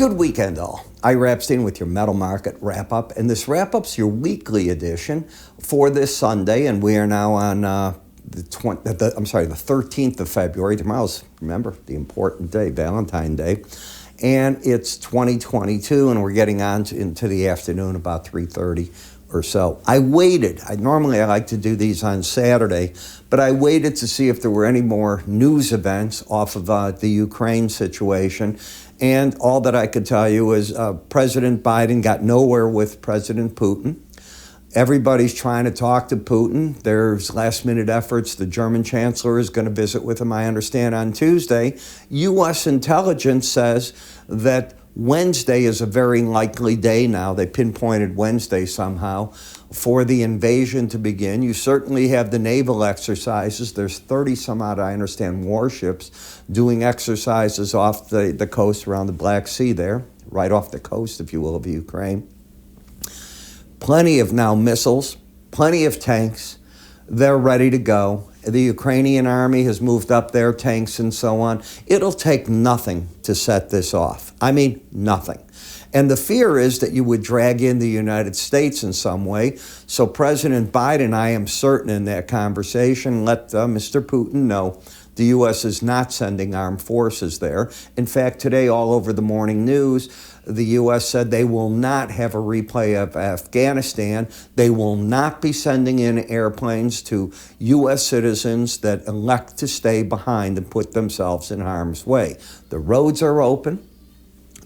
Good weekend, all. Ira Epstein with your metal market wrap-up, and this wrap-up's your weekly edition for this Sunday, and we are now on the 13th of February. Tomorrow's, remember, the important day, Valentine's Day, and it's 2022, and we're getting on into the afternoon about 3:30 or so. I waited. Normally I like to do these on Saturday, but I waited to see if there were any more news events off of the Ukraine situation. And all that I could tell you is President Biden got nowhere with President Putin. Everybody's trying to talk to Putin. There's last-minute efforts. The German chancellor is going to visit with him, I understand, on Tuesday. U.S. intelligence says that Wednesday is a very likely day now. They pinpointed Wednesday somehow for the invasion to begin. You certainly have the naval exercises. There's 30 some odd, I understand, warships doing exercises off the coast around the Black Sea there, right off the coast, if you will, of Ukraine. Plenty of now missiles, plenty of tanks. They're ready to go. The Ukrainian army has moved up their tanks and so on. It'll take nothing to set this off. I mean, nothing. And the fear is that you would drag in the United States in some way. So President Biden, I am certain in that conversation, let Mr. Putin know the U.S. is not sending armed forces there. In fact, today, all over the morning news, the U.S. said they will not have a replay of Afghanistan. They will not be sending in airplanes to U.S. citizens that elect to stay behind and put themselves in harm's way. The roads are open.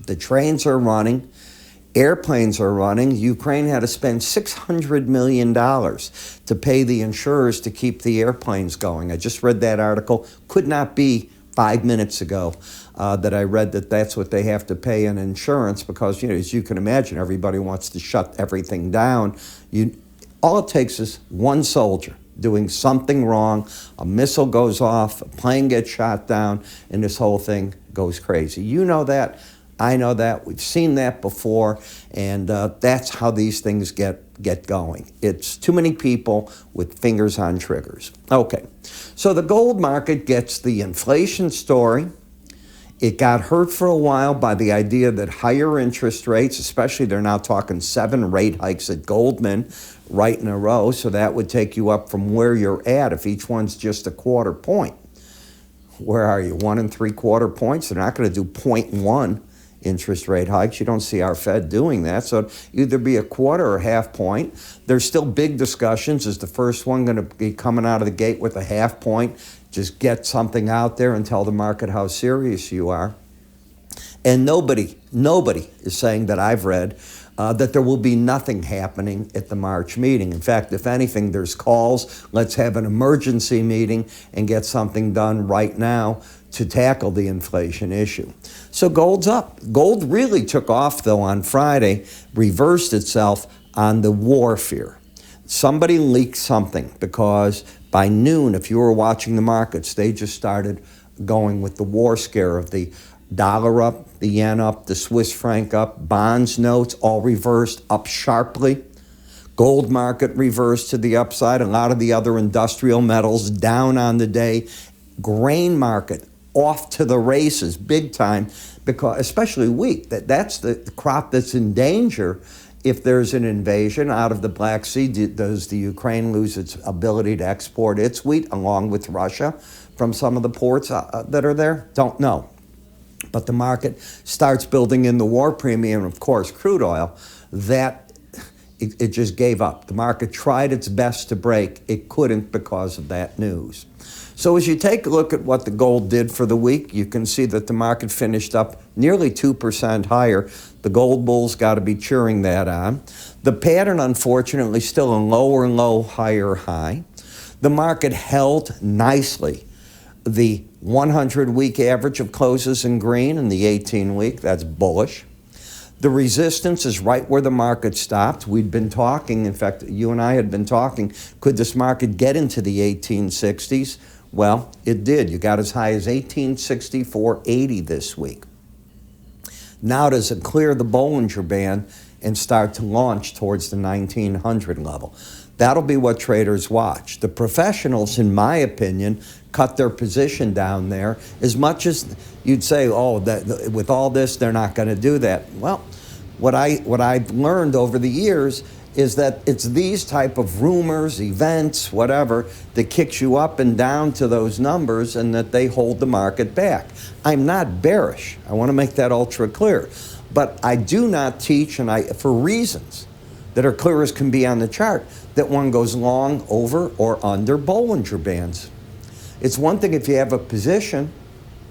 The trains are running. Airplanes are running. Ukraine had to spend $600 million to pay the insurers to keep the airplanes going. I just read that article. Could not be 5 minutes ago that I read that that's what they have to pay in insurance because, as you can imagine, everybody wants to shut everything down. All it takes is one soldier doing something wrong. A missile goes off, a plane gets shot down, and this whole thing goes crazy. You know that. I know that. We've seen that before, and that's how these things get going. It's too many people with fingers on triggers. Okay, so the gold market gets the inflation story. It got hurt for a while by the idea that higher interest rates, especially they're now talking 7 rate hikes at Goldman right in a row, so that would take you up from where you're at if each one's just a quarter point. Where are you, 1 3/4 points? They're not going to do 0.1 interest rate hikes. You don't see our Fed doing that. So it'd either be a quarter or half point. There's still big discussions. Is the first one going to be coming out of the gate with a half point? Just get something out there and tell the market how serious you are. And nobody is saying that I've read that there will be nothing happening at the March meeting. In fact, if anything, there's calls. Let's have an emergency meeting and get something done right now to tackle the inflation issue. So gold's up. Gold really took off, though, on Friday, reversed itself on the war fear. Somebody leaked something because by noon, if you were watching the markets, they just started going with the war scare of the dollar up, the yen up, the Swiss franc up, bonds, notes, all reversed up sharply. Gold market reversed to the upside. A lot of the other industrial metals down on the day. Grain market off to the races big time, because especially wheat. That's the crop that's in danger if there's an invasion out of the Black Sea. Does the Ukraine lose its ability to export its wheat along with Russia from some of the ports that are there? Don't know. But the market starts building in the war premium, and of course, crude oil. That it just gave up. The market tried its best to break. It couldn't because of that news. So as you take a look at what the gold did for the week, you can see that the market finished up nearly 2% higher. The gold bulls got to be cheering that on. The pattern, unfortunately, still a lower low, higher high. The market held nicely. The 100-week average of closes in green and the 18-week, that's bullish. The resistance is right where the market stopped. We'd been talking, in fact, you and I had been talking, could this market get into the 1860s? Well, it did. You got as high as 1864.80 this week. Now does it clear the Bollinger Band and start to launch towards the 1900 level? That'll be what traders watch. The professionals, in my opinion, cut their position down there as much as you'd say, oh, with all this, they're not going to do that. Well, what I've learned over the years is that it's these type of rumors, events, whatever, that kicks you up and down to those numbers and that they hold the market back. I'm not bearish. I want to make that ultra clear. But I do not teach, for reasons that are clear as can be on the chart, that one goes long, over, or under Bollinger Bands. It's one thing if you have a position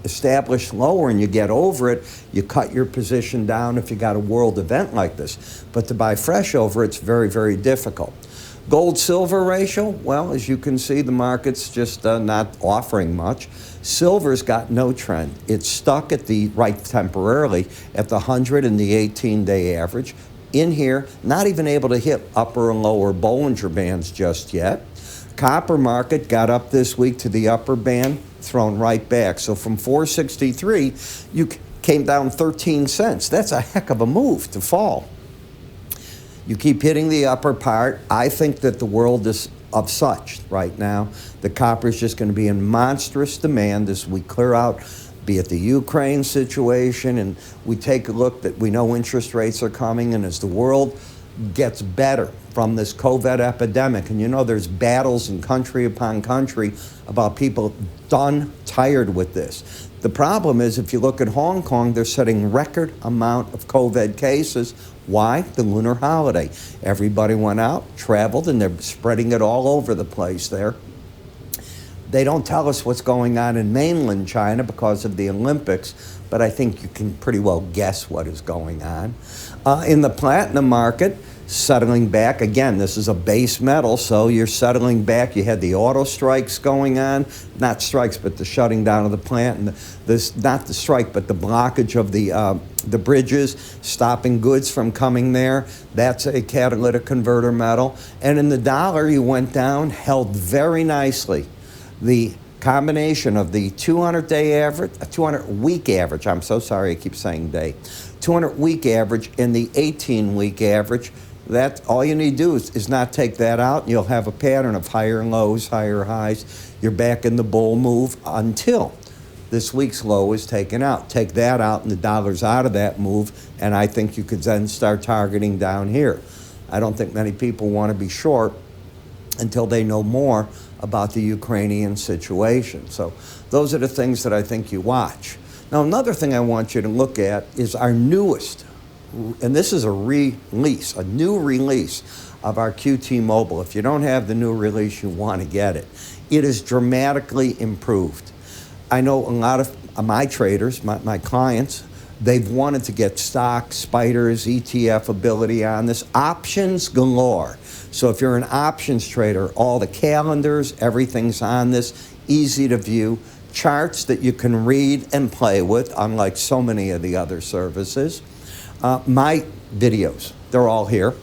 established lower and you get over it, you cut your position down if you got a world event like this. But to buy fresh over it's very, very difficult. Gold-silver ratio, well, as you can see, the market's just not offering much. Silver's got no trend. It's stuck at temporarily at the 100 and the 18-day average. In here, not even able to hit upper and lower Bollinger Bands just yet. Copper market got up this week to the upper band, thrown right back. So from 463, you came down 13 cents. That's a heck of a move to fall. You keep hitting the upper part. I think that the world is of such right now. The copper is just going to be in monstrous demand as we clear out, be it the Ukraine situation, and we take a look that we know interest rates are coming, and as the world gets better from this COVID epidemic, and you know there's battles in country upon country about people tired with this. The problem is if you look at Hong Kong, they're setting record amount of COVID cases. Why? The lunar holiday. Everybody went out, traveled, and they're spreading it all over the place there. They don't tell us what's going on in mainland China because of the Olympics, but I think you can pretty well guess what is going on. In the platinum market, settling back. Again, this is a base metal, so you're settling back. You had the auto strikes going on, not strikes, but the shutting down of the plant, and not the strike, but the blockage of the bridges, stopping goods from coming there. That's a catalytic converter metal. And in the dollar, you went down, held very nicely. The combination of the 200-day average, 200-week average, I'm so sorry, I keep saying day, 200-week average and the 18-week average, that all you need to do is not take that out, and you'll have a pattern of higher lows, higher highs. You're back in the bull move until this week's low is taken out. Take that out, and the dollar's out of that move, and I think you could then start targeting down here. I don't think many people want to be short until they know more about the Ukrainian situation. So those are the things that I think you watch. Now, another thing I want you to look at is our newest, and this is a new release of our QT Mobile. If you don't have the new release, you want to get it. It is dramatically improved. I know a lot of my traders, my clients, they've wanted to get stocks, spiders, ETF ability on this. Options galore. So if you're an options trader, all the calendars, everything's on this, easy to view. Charts that you can read and play with, unlike so many of the other services. My videos, they're all here.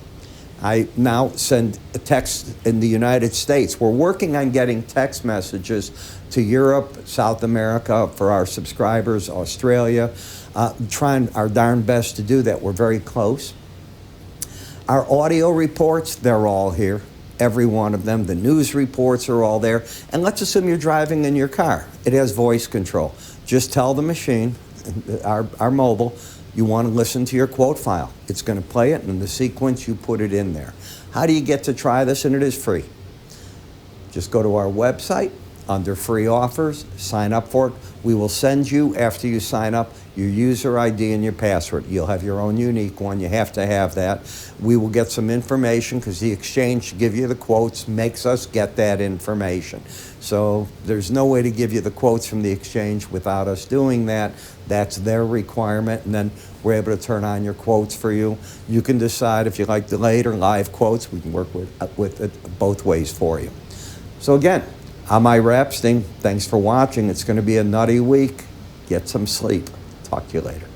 I now send a text in the United States. We're working on getting text messages to Europe, South America for our subscribers, Australia. Trying our darn best to do that. We're very close. Our audio reports, they're all here. Every one of them. The news reports are all there. And let's assume you're driving in your car. It has voice control. Just tell the machine, our mobile, you want to listen to your quote file. It's going to play it, and in the sequence, you put it in there. How do you get to try this? And it is free. Just go to our website, under free offers, sign up for it. We will send you, after you sign up, your user ID and your password. You'll have your own unique one. You have to have that. We will get some information because the exchange give you the quotes, makes us get that information. So there's no way to give you the quotes from the exchange without us doing that. That's their requirement, and then we're able to turn on your quotes for you. You can decide if you like delayed or live quotes. We can work with it both ways for you. So again, I'm Ira Epstein. Thanks for watching. It's going to be a nutty week. Get some sleep. Talk to you later.